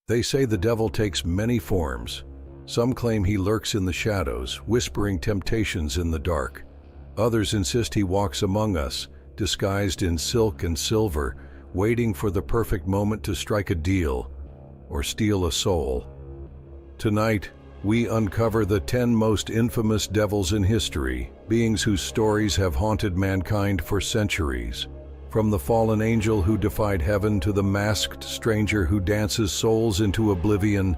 They say the devil takes many forms. Some claim he lurks in the shadows, whispering temptations in the dark. Others insist he walks among us, disguised in silk and silver, waiting for the perfect moment to strike a deal or steal a soul. Tonight, we uncover the 10 most infamous devils in history, beings whose stories have haunted mankind for centuries. From the fallen angel who defied heaven to the masked stranger who dances souls into oblivion,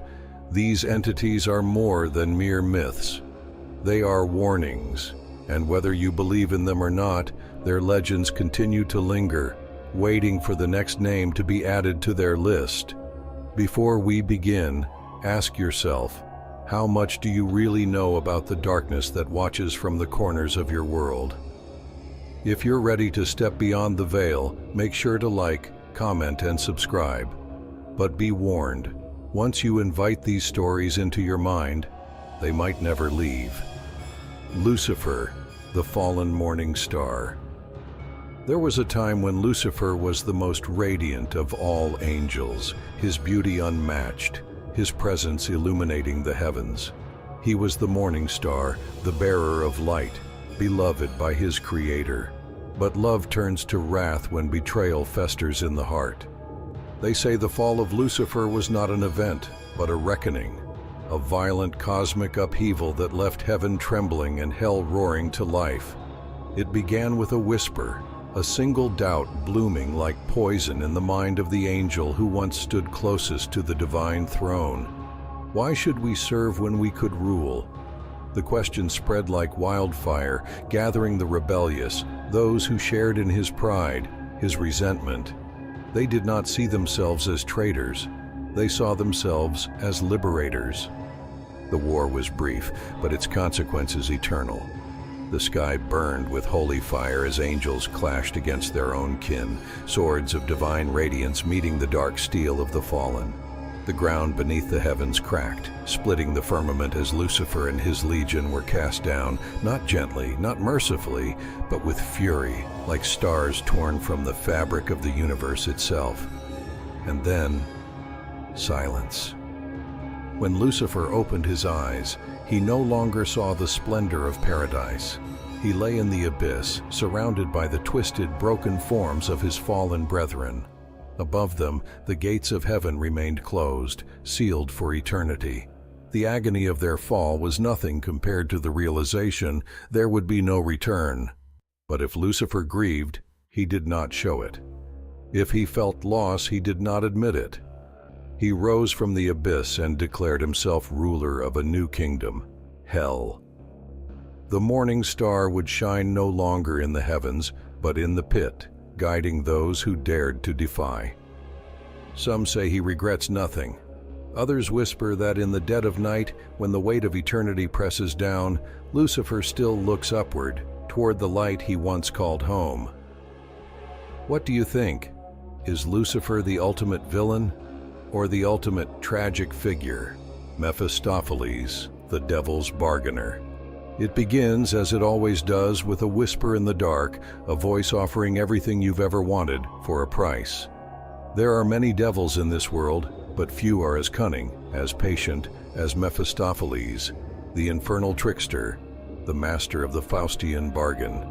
these entities are more than mere myths. They are warnings, and whether you believe in them or not, their legends continue to linger, waiting for the next name to be added to their list. Before we begin, ask yourself, how much do you really know about the darkness that watches from the corners of your world? If you're ready to step beyond the veil, make sure to like, comment, and subscribe. But be warned, once you invite these stories into your mind, they might never leave. Lucifer, the fallen morning star. There was a time when Lucifer was the most radiant of all angels, his beauty unmatched, his presence illuminating the heavens. He was the morning star, the bearer of light, beloved by his creator. But love turns to wrath when betrayal festers in the heart. They say the fall of Lucifer was not an event, but a reckoning, a violent cosmic upheaval that left heaven trembling and hell roaring to life. It began with a whisper, a single doubt blooming like poison in the mind of the angel who once stood closest to the divine throne. Why should we serve when we could rule? The question spread like wildfire, gathering the rebellious, those who shared in his pride, his resentment. They did not see themselves as traitors. They saw themselves as liberators. The war was brief, but its consequences eternal. The sky burned with holy fire as angels clashed against their own kin, swords of divine radiance meeting the dark steel of the fallen. The ground beneath the heavens cracked, splitting the firmament as Lucifer and his legion were cast down, not gently, not mercifully, but with fury, like stars torn from the fabric of the universe itself. And then, silence. When Lucifer opened his eyes, he no longer saw the splendor of paradise. He lay in the abyss, surrounded by the twisted, broken forms of his fallen brethren. Above them, the gates of heaven remained closed, sealed for eternity. The agony of their fall was nothing compared to the realization there would be no return. But if Lucifer grieved, he did not show it. If he felt loss, he did not admit it. He rose from the abyss and declared himself ruler of a new kingdom, hell. The morning star would shine no longer in the heavens, but in the pit, guiding those who dared to defy. Some say he regrets nothing. Others whisper that in the dead of night, when the weight of eternity presses down, Lucifer still looks upward, toward the light he once called home. What do you think? Is Lucifer the ultimate villain, or the ultimate tragic figure, Mephistopheles, the devil's bargainer? It begins, as it always does, with a whisper in the dark, a voice offering everything you've ever wanted for a price. There are many devils in this world, but few are as cunning, as patient, as Mephistopheles, the infernal trickster, the master of the Faustian bargain.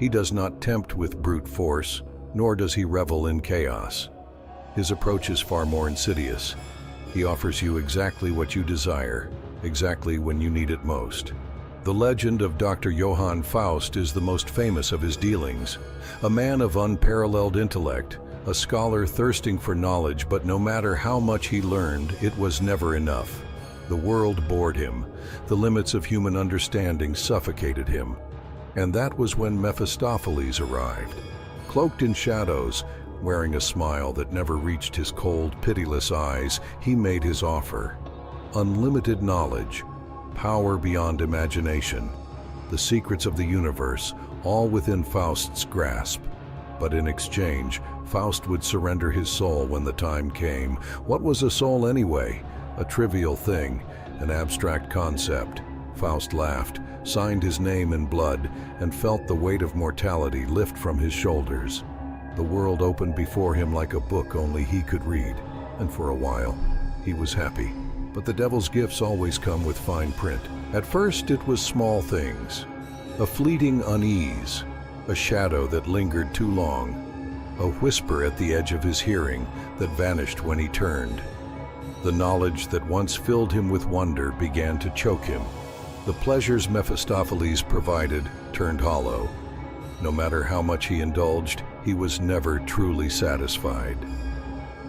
He does not tempt with brute force, nor does he revel in chaos. His approach is far more insidious. He offers you exactly what you desire, exactly when you need it most. The legend of Dr. Johann Faust is the most famous of his dealings. A man of unparalleled intellect, a scholar thirsting for knowledge, but no matter how much he learned, it was never enough. The world bored him. The limits of human understanding suffocated him. And that was when Mephistopheles arrived. Cloaked in shadows, wearing a smile that never reached his cold, pitiless eyes, he made his offer. Unlimited knowledge, power beyond imagination, the secrets of the universe, all within Faust's grasp. But in exchange, Faust would surrender his soul when the time came. What was a soul anyway? A trivial thing, an abstract concept. Faust laughed, signed his name in blood, and felt the weight of mortality lift from his shoulders. The world opened before him like a book only he could read, and for a while, he was happy. But the devil's gifts always come with fine print. At first, it was small things. A fleeting unease, a shadow that lingered too long, a whisper at the edge of his hearing that vanished when he turned. The knowledge that once filled him with wonder began to choke him. The pleasures Mephistopheles provided turned hollow. No matter how much he indulged, he was never truly satisfied.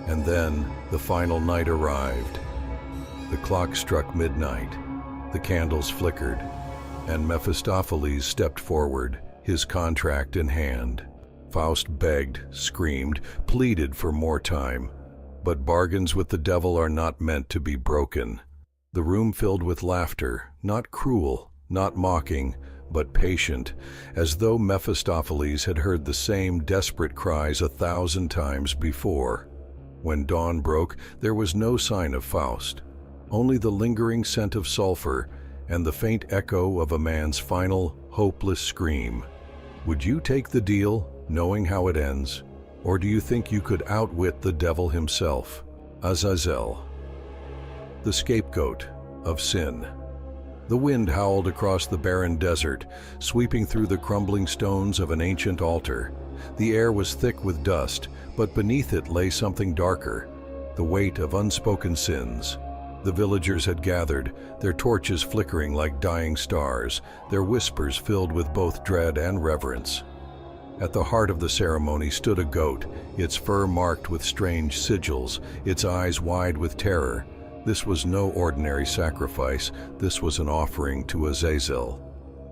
And then the final night arrived. The clock struck midnight, the candles flickered, and Mephistopheles stepped forward, his contract in hand. Faust begged, screamed, pleaded for more time. But bargains with the devil are not meant to be broken. The room filled with laughter, not cruel, not mocking, but patient, as though Mephistopheles had heard the same desperate cries 1,000 times before. When dawn broke, there was no sign of Faust, only the lingering scent of sulfur and the faint echo of a man's final, hopeless scream. Would you take the deal, knowing how it ends? Or do you think you could outwit the devil himself? Azazel, the scapegoat of sin. The wind howled across the barren desert, sweeping through the crumbling stones of an ancient altar. The air was thick with dust, but beneath it lay something darker, the weight of unspoken sins. The villagers had gathered, their torches flickering like dying stars, their whispers filled with both dread and reverence. At the heart of the ceremony stood a goat, its fur marked with strange sigils, its eyes wide with terror. This was no ordinary sacrifice, this was an offering to Azazel.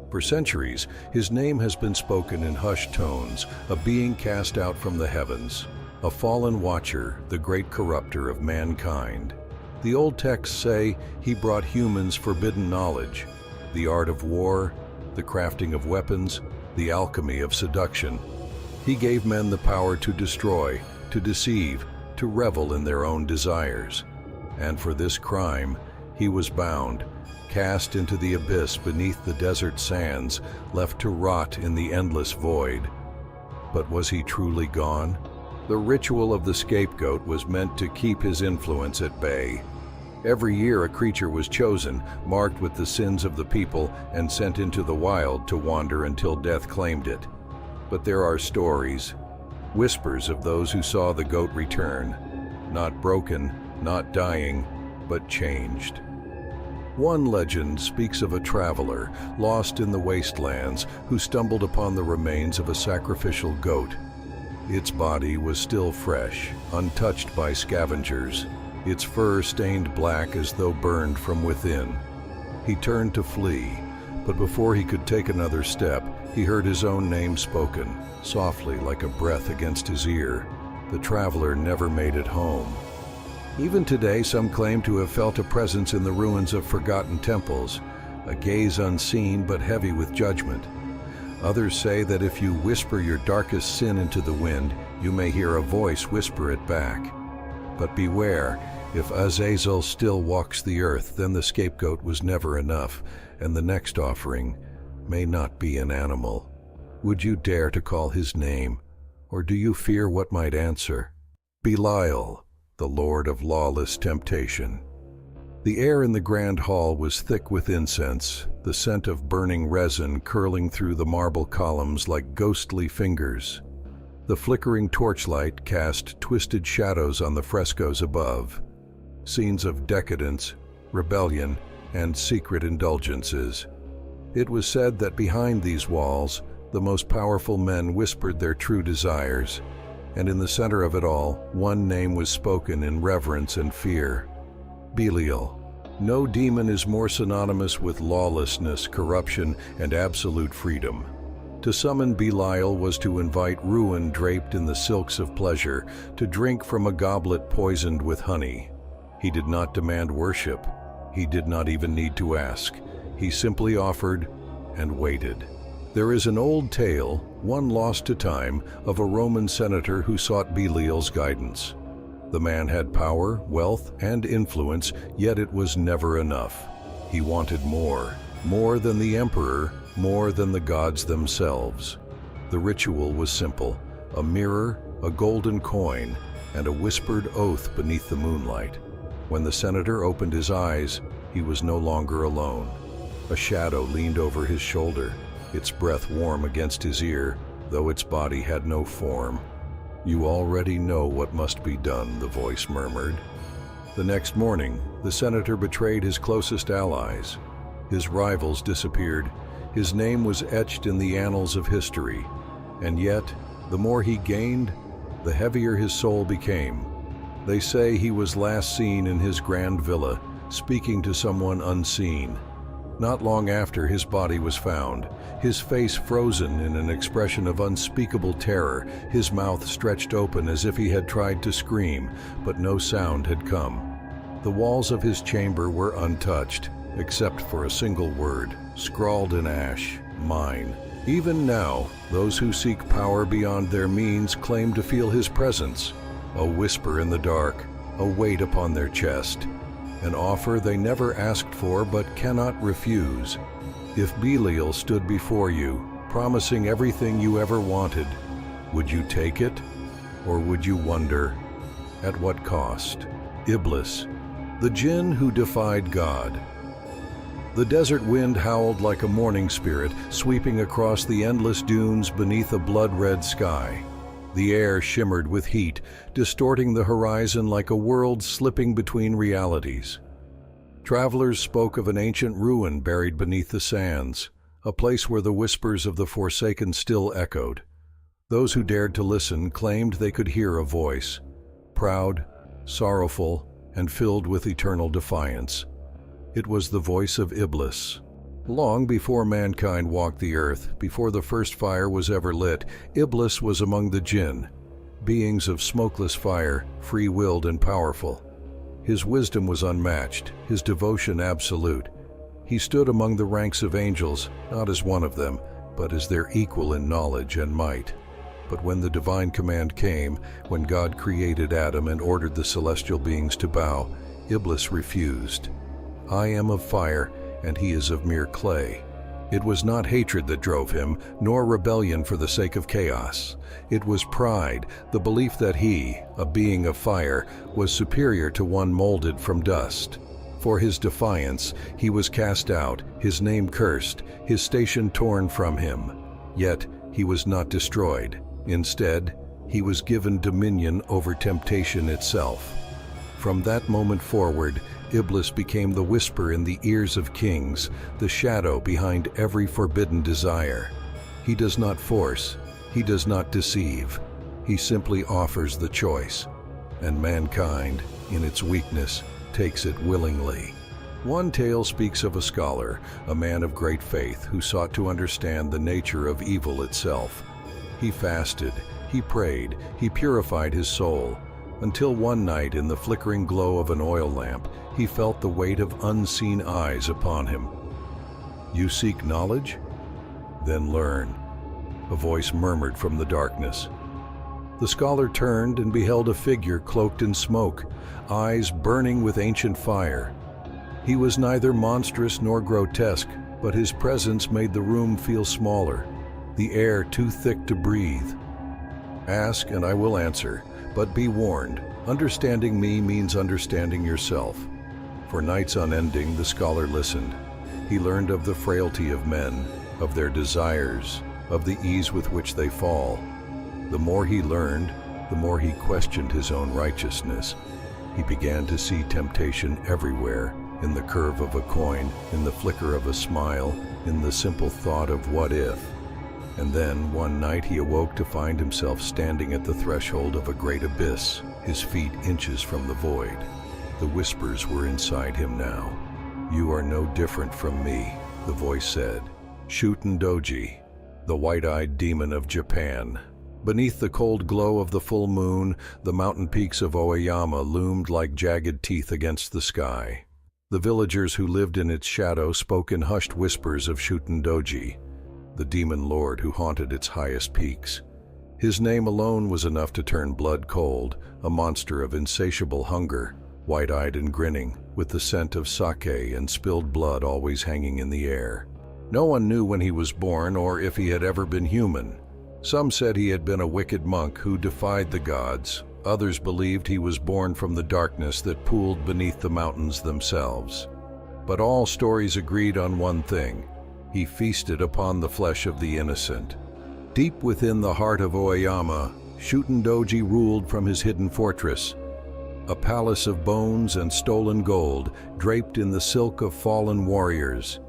For centuries, his name has been spoken in hushed tones, a being cast out from the heavens, a fallen watcher, the great corrupter of mankind. The old texts say he brought humans forbidden knowledge, the art of war, the crafting of weapons, the alchemy of seduction. He gave men the power to destroy, to deceive, to revel in their own desires. And for this crime, he was bound, cast into the abyss beneath the desert sands, left to rot in the endless void. But was he truly gone? The ritual of the scapegoat was meant to keep his influence at bay. Every year a creature was chosen, marked with the sins of the people, and sent into the wild to wander until death claimed it. But there are stories, whispers of those who saw the goat return, not broken, not dying, but changed. One legend speaks of a traveler, lost in the wastelands, who stumbled upon the remains of a sacrificial goat. Its body was still fresh, untouched by scavengers, its fur stained black as though burned from within. He turned to flee, but before he could take another step, he heard his own name spoken, softly like a breath against his ear. The traveler never made it home. Even today, some claim to have felt a presence in the ruins of forgotten temples, a gaze unseen but heavy with judgment. Others say that if you whisper your darkest sin into the wind, you may hear a voice whisper it back. But beware, if Azazel still walks the earth, then the scapegoat was never enough, and the next offering may not be an animal. Would you dare to call his name, or do you fear what might answer? Belial, the lord of lawless temptation. The air in the grand hall was thick with incense, the scent of burning resin curling through the marble columns like ghostly fingers. The flickering torchlight cast twisted shadows on the frescoes above, scenes of decadence, rebellion, and secret indulgences. It was said that behind these walls, the most powerful men whispered their true desires, and in the center of it all, one name was spoken in reverence and fear: Belial. No demon is more synonymous with lawlessness, corruption, and absolute freedom. To summon Belial was to invite ruin draped in the silks of pleasure, to drink from a goblet poisoned with honey. He did not demand worship. He did not even need to ask. He simply offered and waited. There is an old tale, one lost to time, of a Roman senator who sought Belial's guidance. The man had power, wealth, and influence, yet it was never enough. He wanted more than the emperor, more than the gods themselves. The ritual was simple: a mirror, a golden coin, and a whispered oath beneath the moonlight. When the senator opened his eyes, he was no longer alone. A shadow leaned over his shoulder, its breath warm against his ear, though its body had no form. "You already know what must be done," the voice murmured. The next morning, the senator betrayed his closest allies. His rivals disappeared. His name was etched in the annals of history. And yet, the more he gained, the heavier his soul became. They say he was last seen in his grand villa, speaking to someone unseen. Not long after, his body was found, his face frozen in an expression of unspeakable terror, his mouth stretched open as if he had tried to scream, but no sound had come. The walls of his chamber were untouched, except for a single word, scrawled in ash: "Mine." Even now, those who seek power beyond their means claim to feel his presence, a whisper in the dark, a weight upon their chest, an offer they never asked for but cannot refuse. If Belial stood before you, promising everything you ever wanted, would you take it? Or would you wonder, at what cost? Iblis, the jinn who defied God. The desert wind howled like a mourning spirit, sweeping across the endless dunes beneath a blood-red sky. The air shimmered with heat, distorting the horizon like a world slipping between realities. Travelers spoke of an ancient ruin buried beneath the sands, a place where the whispers of the forsaken still echoed. Those who dared to listen claimed they could hear a voice, proud, sorrowful, and filled with eternal defiance. It was the voice of Iblis. Long before mankind walked the earth, before the first fire was ever lit, Iblis was among the jinn, beings of smokeless fire, free-willed and powerful. His wisdom was unmatched, his devotion absolute. He stood among the ranks of angels, not as one of them, but as their equal in knowledge and might. But when the divine command came, when God created Adam and ordered the celestial beings to bow, Iblis refused. "I am of fire, and he is of mere clay." It was not hatred that drove him, nor rebellion for the sake of chaos. It was pride, the belief that he, a being of fire, was superior to one molded from dust. For his defiance, he was cast out, his name cursed, his station torn from him. Yet he was not destroyed. Instead, he was given dominion over temptation itself. From that moment forward, Iblis became the whisper in the ears of kings, the shadow behind every forbidden desire. He does not force, he does not deceive. He simply offers the choice, and mankind, in its weakness, takes it willingly. One tale speaks of a scholar, a man of great faith, who sought to understand the nature of evil itself. He fasted, he prayed, he purified his soul, until one night, in the flickering glow of an oil lamp, he felt the weight of unseen eyes upon him. "You seek knowledge? Then learn," a voice murmured from the darkness. The scholar turned and beheld a figure cloaked in smoke, eyes burning with ancient fire. He was neither monstrous nor grotesque, but his presence made the room feel smaller, the air too thick to breathe. "Ask and I will answer. But be warned, understanding me means understanding yourself." For nights unending, the scholar listened. He learned of the frailty of men, of their desires, of the ease with which they fall. The more he learned, the more he questioned his own righteousness. He began to see temptation everywhere, in the curve of a coin, in the flicker of a smile, in the simple thought of what if. And then, one night, he awoke to find himself standing at the threshold of a great abyss, his feet inches from the void. The whispers were inside him now. "You are no different from me," the voice said. Shuten-doji, the white-eyed demon of Japan. Beneath the cold glow of the full moon, the mountain peaks of Oyama loomed like jagged teeth against the sky. The villagers who lived in its shadow spoke in hushed whispers of Shuten-doji, the demon lord who haunted its highest peaks. His name alone was enough to turn blood cold, a monster of insatiable hunger, white-eyed and grinning, with the scent of sake and spilled blood always hanging in the air. No one knew when he was born or if he had ever been human. Some said he had been a wicked monk who defied the gods. Others believed he was born from the darkness that pooled beneath the mountains themselves. But all stories agreed on one thing: he feasted upon the flesh of the innocent. Deep within the heart of Oyama, Shuten-doji ruled from his hidden fortress, a palace of bones and stolen gold draped in the silk of fallen warriors.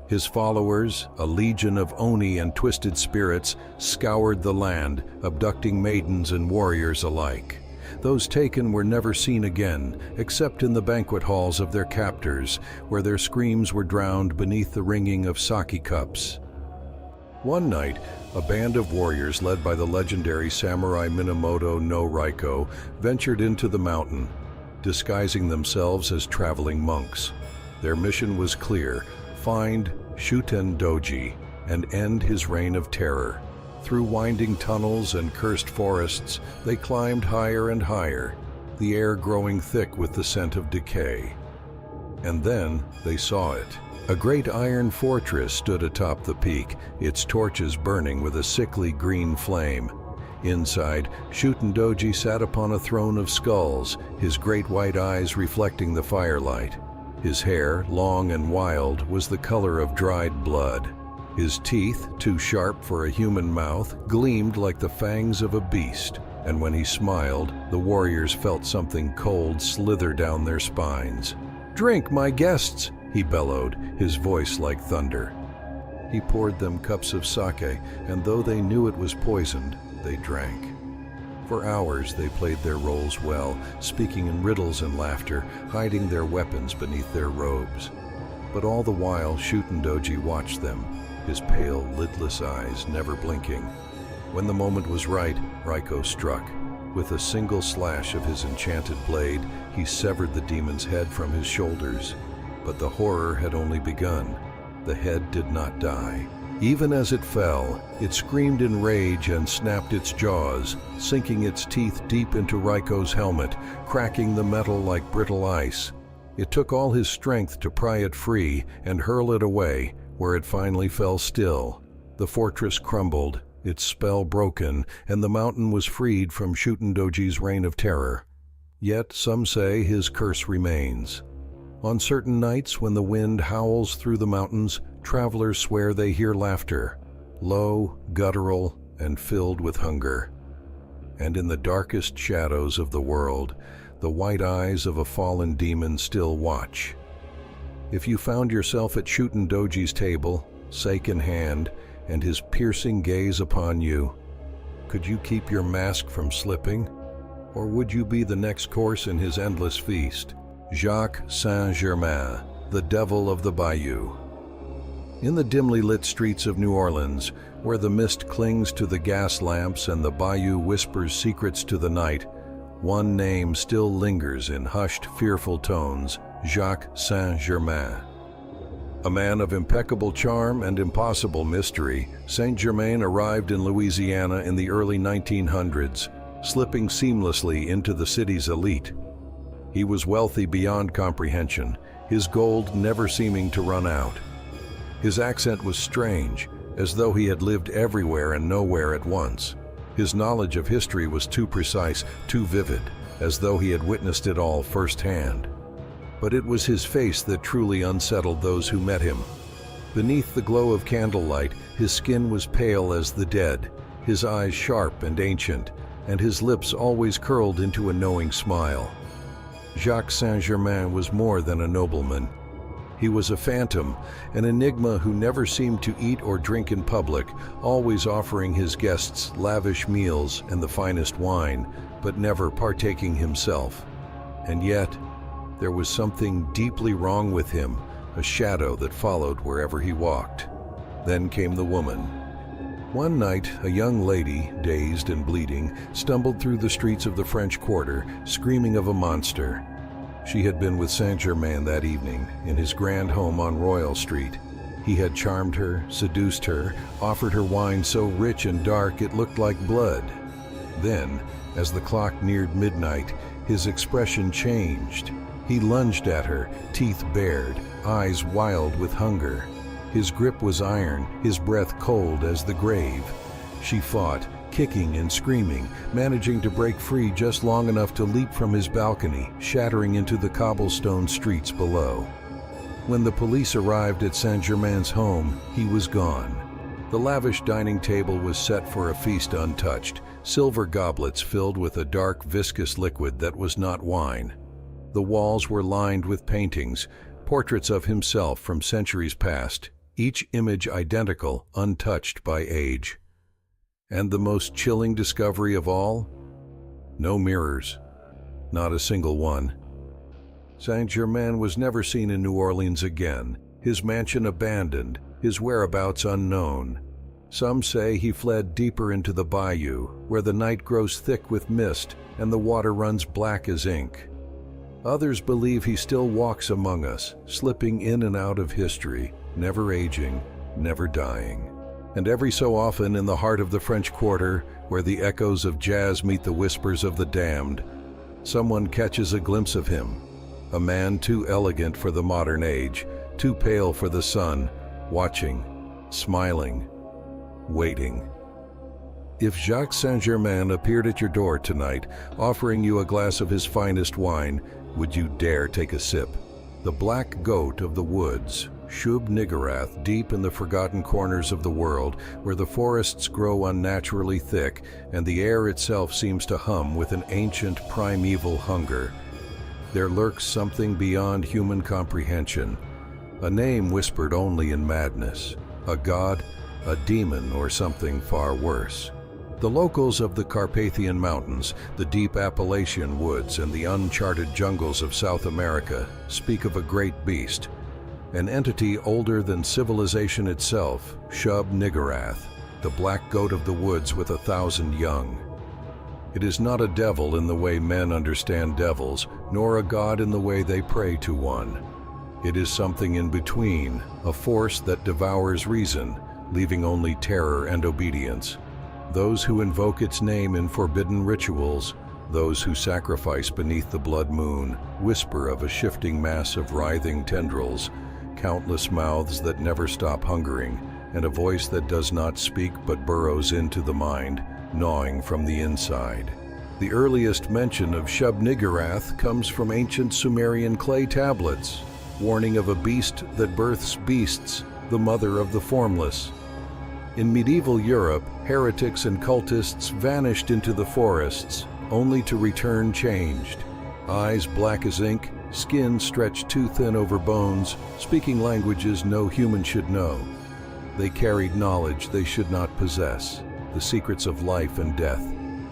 His followers, a legion of oni and twisted spirits, scoured the land, abducting maidens and warriors alike. Those taken were never seen again, except in the banquet halls of their captors, where their screams were drowned beneath the ringing of sake cups. One night, a band of warriors led by the legendary samurai Minamoto no Raiko ventured into the mountain, disguising themselves as traveling monks. Their mission was clear: find Shuten-doji and end his reign of terror. Through winding tunnels and cursed forests, they climbed higher and higher, the air growing thick with the scent of decay. And then they saw it. A great iron fortress stood atop the peak, its torches burning with a sickly green flame. Inside, Shuten-doji sat upon a throne of skulls, his great white eyes reflecting the firelight. His hair, long and wild, was the color of dried blood. His teeth, too sharp for a human mouth, gleamed like the fangs of a beast, and when he smiled, the warriors felt something cold slither down their spines. "Drink, my guests!" he bellowed, his voice like thunder. He poured them cups of sake, and though they knew it was poisoned, they drank. For hours they played their roles well, speaking in riddles and laughter, hiding their weapons beneath their robes. But all the while Shuten-doji watched them, his pale, lidless eyes never blinking. When the moment was right, Raiko struck. With a single slash of his enchanted blade, he severed the demon's head from his shoulders. But the horror had only begun. The head did not die. Even as it fell, it screamed in rage and snapped its jaws, sinking its teeth deep into Raiko's helmet, cracking the metal like brittle ice. It took all his strength to pry it free and hurl it away, where it finally fell still. The fortress crumbled, its spell broken, and the mountain was freed from Shuten-doji's reign of terror. Yet some say his curse remains. On certain nights when the wind howls through the mountains, travelers swear they hear laughter, low, guttural, and filled with hunger. And in the darkest shadows of the world, the white eyes of a fallen demon still watch. If you found yourself at Shuten-doji's table, sake in hand, and his piercing gaze upon you, could you keep your mask from slipping? Or would you be the next course in his endless feast? Jacques Saint-Germain, the devil of the bayou. In the dimly lit streets of New Orleans, where the mist clings to the gas lamps and the bayou whispers secrets to the night, one name still lingers in hushed, fearful tones: Jacques Saint-Germain. A man of impeccable charm and impossible mystery, Saint-Germain arrived in Louisiana in the early 1900s, slipping seamlessly into the city's elite. He was wealthy beyond comprehension, his gold never seeming to run out. His accent was strange, as though he had lived everywhere and nowhere at once. His knowledge of history was too precise, too vivid, as though he had witnessed it all firsthand. But it was his face that truly unsettled those who met him. Beneath the glow of candlelight, his skin was pale as the dead, his eyes sharp and ancient, and his lips always curled into a knowing smile. Jacques Saint-Germain was more than a nobleman. He was a phantom, an enigma who never seemed to eat or drink in public, always offering his guests lavish meals and the finest wine, but never partaking himself. And yet, there was something deeply wrong with him, a shadow that followed wherever he walked. Then came the woman. One night, a young lady, dazed and bleeding, stumbled through the streets of the French Quarter, screaming of a monster. She had been with Saint-Germain that evening, in his grand home on Royal Street. He had charmed her, seduced her, offered her wine so rich and dark it looked like blood. Then, as the clock neared midnight, his expression changed. He lunged at her, teeth bared, eyes wild with hunger. His grip was iron, his breath cold as the grave. She fought, kicking and screaming, managing to break free just long enough to leap from his balcony, shattering into the cobblestone streets below. When the police arrived at Saint-Germain's home, he was gone. The lavish dining table was set for a feast untouched, silver goblets filled with a dark, viscous liquid that was not wine. The walls were lined with paintings, portraits of himself from centuries past, each image identical, untouched by age. And the most chilling discovery of all? No mirrors. Not a single one. Saint-Germain was never seen in New Orleans again, his mansion abandoned, his whereabouts unknown. Some say he fled deeper into the bayou, where the night grows thick with mist and the water runs black as ink. Others believe he still walks among us, slipping in and out of history, never aging, never dying. And every so often in the heart of the French Quarter, where the echoes of jazz meet the whispers of the damned, someone catches a glimpse of him, a man too elegant for the modern age, too pale for the sun, watching, smiling, waiting. If Jacques Saint-Germain appeared at your door tonight, offering you a glass of his finest wine, would you dare take a sip? The black goat of the woods, Shub-Niggurath, deep in the forgotten corners of the world, where the forests grow unnaturally thick and the air itself seems to hum with an ancient primeval hunger. There lurks something beyond human comprehension, a name whispered only in madness, a god, a demon, or something far worse. The locals of the Carpathian Mountains, the deep Appalachian woods, and the uncharted jungles of South America speak of a great beast, an entity older than civilization itself, Shub-Niggurath, the black goat of the woods with 1,000 young. It is not a devil in the way men understand devils, nor a god in the way they pray to one. It is something in between, a force that devours reason, leaving only terror and obedience. Those who invoke its name in forbidden rituals, those who sacrifice beneath the blood moon, whisper of a shifting mass of writhing tendrils, countless mouths that never stop hungering, and a voice that does not speak but burrows into the mind, gnawing from the inside. The earliest mention of Shub-Niggurath comes from ancient Sumerian clay tablets, warning of a beast that births beasts, the mother of the formless. In medieval Europe, heretics and cultists vanished into the forests, only to return changed. Eyes black as ink, skin stretched too thin over bones, speaking languages no human should know. They carried knowledge they should not possess, the secrets of life and death,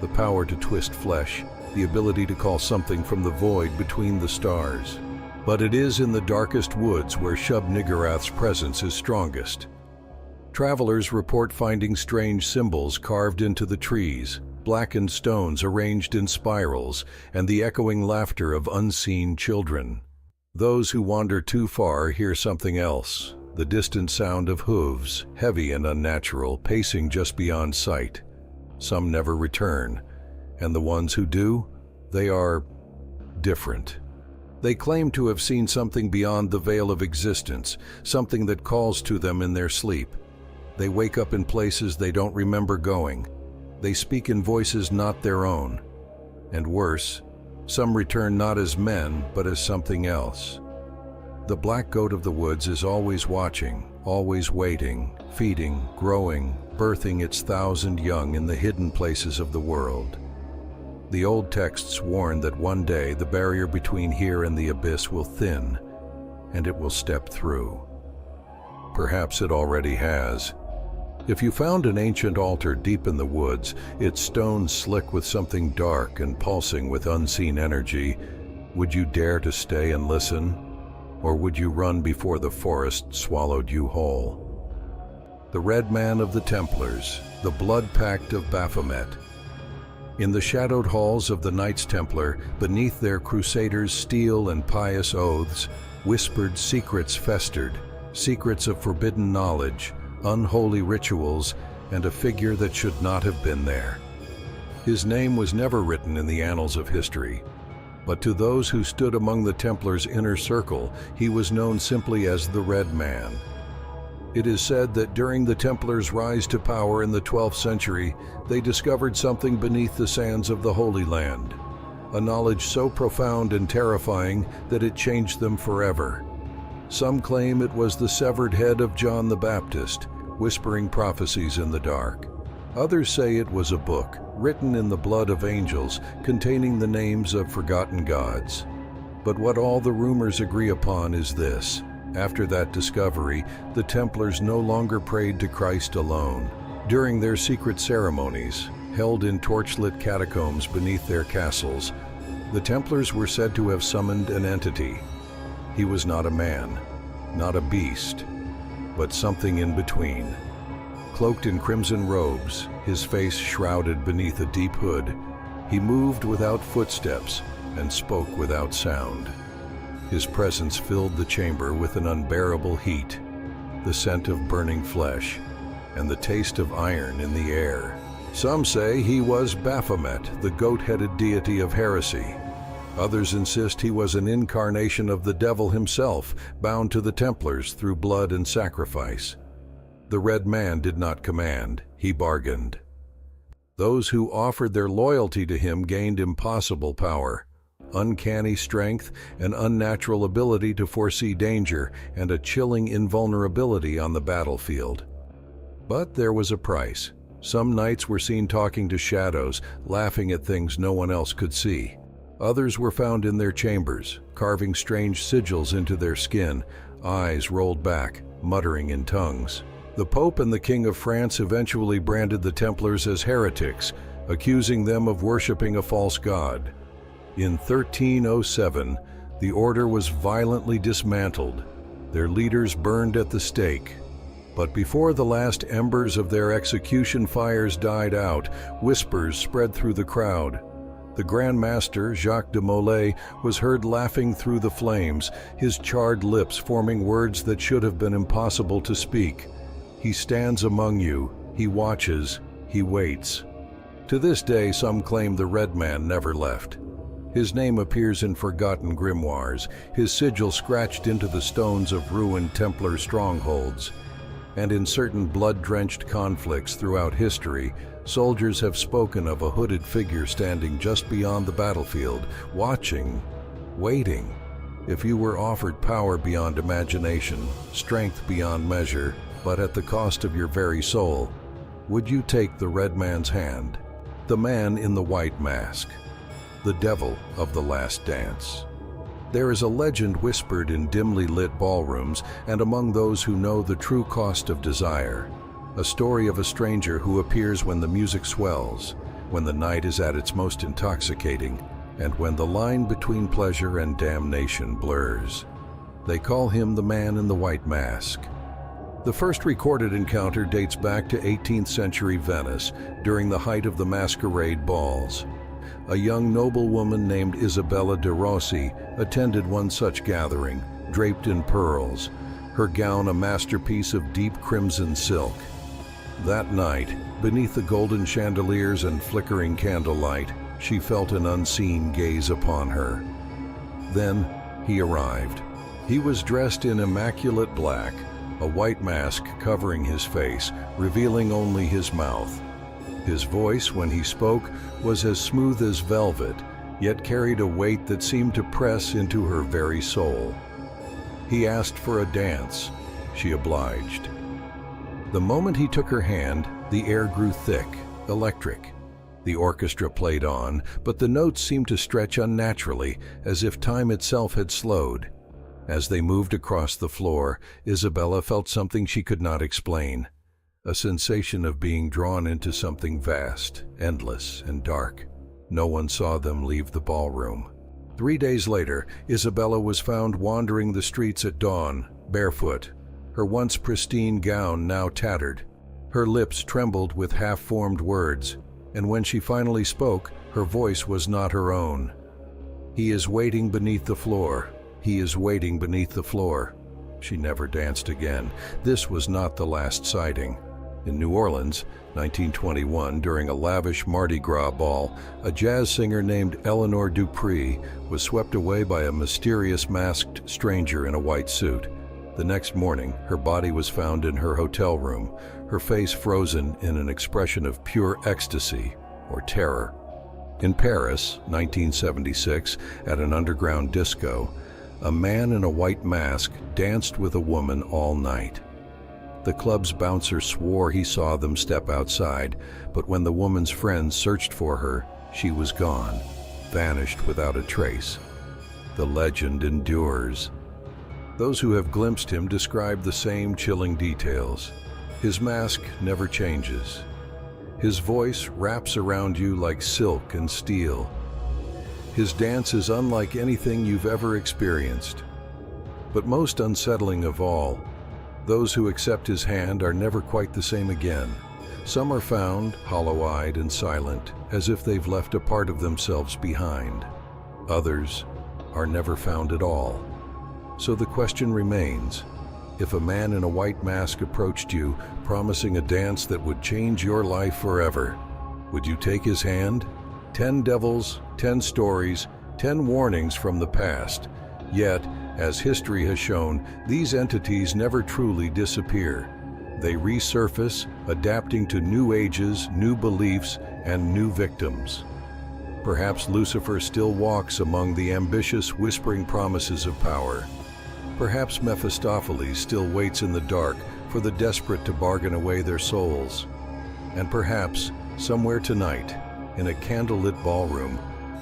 the power to twist flesh, the ability to call something from the void between the stars. But it is in the darkest woods where Shub-Niggurath's presence is strongest. Travelers report finding strange symbols carved into the trees, blackened stones arranged in spirals, and the echoing laughter of unseen children. Those who wander too far hear something else, the distant sound of hooves, heavy and unnatural, pacing just beyond sight. Some never return, and the ones who do, they are different. They claim to have seen something beyond the veil of existence, something that calls to them in their sleep. They wake up in places they don't remember going. They speak in voices not their own. And worse, some return not as men, but as something else. The black goat of the woods is always watching, always waiting, feeding, growing, birthing its 1,000 young in the hidden places of the world. The old texts warn that one day the barrier between here and the abyss will thin, and it will step through. Perhaps it already has. If you found an ancient altar deep in the woods, its stones slick with something dark and pulsing with unseen energy, would you dare to stay and listen? Or would you run before the forest swallowed you whole? The Red Man of the Templars, the Blood Pact of Baphomet. In the shadowed halls of the Knights Templar, beneath their crusaders' steel and pious oaths, whispered secrets festered, secrets of forbidden knowledge, unholy rituals, and a figure that should not have been there. His name was never written in the annals of history, but to those who stood among the Templars' inner circle, he was known simply as the Red Man. It is said that during the Templars' rise to power in the 12th century, they discovered something beneath the sands of the Holy Land, a knowledge so profound and terrifying that it changed them forever. Some claim it was the severed head of John the Baptist, whispering prophecies in the dark. Others say it was a book, written in the blood of angels, containing the names of forgotten gods. But what all the rumors agree upon is this: after that discovery, the Templars no longer prayed to Christ alone. During their secret ceremonies, held in torchlit catacombs beneath their castles, the Templars were said to have summoned an entity. He was not a man, not a beast, but something in between. Cloaked in crimson robes, his face shrouded beneath a deep hood, he moved without footsteps and spoke without sound. His presence filled the chamber with an unbearable heat, the scent of burning flesh, and the taste of iron in the air. Some say he was Baphomet, the goat-headed deity of heresy. Others insist he was an incarnation of the devil himself, bound to the Templars through blood and sacrifice. The Red Man did not command, he bargained. Those who offered their loyalty to him gained impossible power, uncanny strength, an unnatural ability to foresee danger, and a chilling invulnerability on the battlefield. But there was a price. Some knights were seen talking to shadows, laughing at things no one else could see. Others were found in their chambers, carving strange sigils into their skin, eyes rolled back, muttering in tongues. The Pope and the King of France eventually branded the Templars as heretics, accusing them of worshipping a false god. In 1307, the order was violently dismantled, their leaders burned at the stake. But before the last embers of their execution fires died out, whispers spread through the crowd. The Grand Master, Jacques de Molay, was heard laughing through the flames, his charred lips forming words that should have been impossible to speak. He stands among you, he watches, he waits. To this day, some claim the Red Man never left. His name appears in forgotten grimoires, his sigil scratched into the stones of ruined Templar strongholds. And in certain blood-drenched conflicts throughout history, soldiers have spoken of a hooded figure standing just beyond the battlefield, watching, waiting. If you were offered power beyond imagination, strength beyond measure, but at the cost of your very soul, would you take the Red Man's hand? The man in the white mask, the devil of the last dance. There is a legend whispered in dimly lit ballrooms and among those who know the true cost of desire. A story of a stranger who appears when the music swells, when the night is at its most intoxicating, and when the line between pleasure and damnation blurs. They call him the man in the white mask. The first recorded encounter dates back to 18th century Venice during the height of the masquerade balls. A young noblewoman named Isabella de Rossi attended one such gathering, draped in pearls, her gown a masterpiece of deep crimson silk. That night, beneath the golden chandeliers and flickering candlelight, she felt an unseen gaze upon her. Then he arrived. He was dressed in immaculate black, a white mask covering his face, revealing only his mouth. His voice, when he spoke, was as smooth as velvet, yet carried a weight that seemed to press into her very soul. He asked for a dance. She obliged. The moment he took her hand, the air grew thick, electric. The orchestra played on, but the notes seemed to stretch unnaturally, as if time itself had slowed. As they moved across the floor, Isabella felt something she could not explain. A sensation of being drawn into something vast, endless, and dark. No one saw them leave the ballroom. 3 days later, Isabella was found wandering the streets at dawn, barefoot, her once pristine gown now tattered. Her lips trembled with half-formed words, and when she finally spoke, her voice was not her own. "He is waiting beneath the floor. He is waiting beneath the floor." She never danced again. This was not the last sighting. In New Orleans, 1921, during a lavish Mardi Gras ball, a jazz singer named Eleanor Dupree was swept away by a mysterious masked stranger in a white suit. The next morning, her body was found in her hotel room, her face frozen in an expression of pure ecstasy or terror. In Paris, 1976, at an underground disco, a man in a white mask danced with a woman all night. The club's bouncer swore he saw them step outside, but when the woman's friends searched for her, she was gone, vanished without a trace. The legend endures. Those who have glimpsed him describe the same chilling details. His mask never changes. His voice wraps around you like silk and steel. His dance is unlike anything you've ever experienced. But most unsettling of all, those who accept his hand are never quite the same again. Some are found hollow-eyed and silent, as if they've left a part of themselves behind. Others are never found at all. So the question remains, if a man in a white mask approached you, promising a dance that would change your life forever, would you take his hand? 10 devils, 10 stories, 10 warnings from the past. Yet, as history has shown, these entities never truly disappear. They resurface, adapting to new ages, new beliefs, and new victims. Perhaps Lucifer still walks among the ambitious, whispering promises of power. Perhaps Mephistopheles still waits in the dark for the desperate to bargain away their souls. And perhaps, somewhere tonight, in a candlelit ballroom,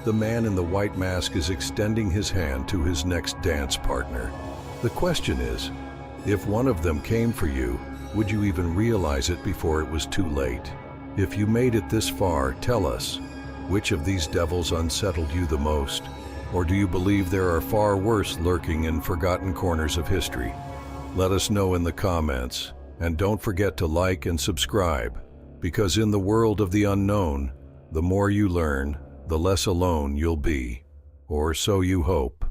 the man in the white mask is extending his hand to his next dance partner. The question is, if one of them came for you, would you even realize it before it was too late? If you made it this far, tell us, which of these devils unsettled you the most? Or do you believe there are far worse lurking in forgotten corners of history? Let us know in the comments, and don't forget to like and subscribe, because in the world of the unknown, the more you learn, the less alone you'll be, or so you hope.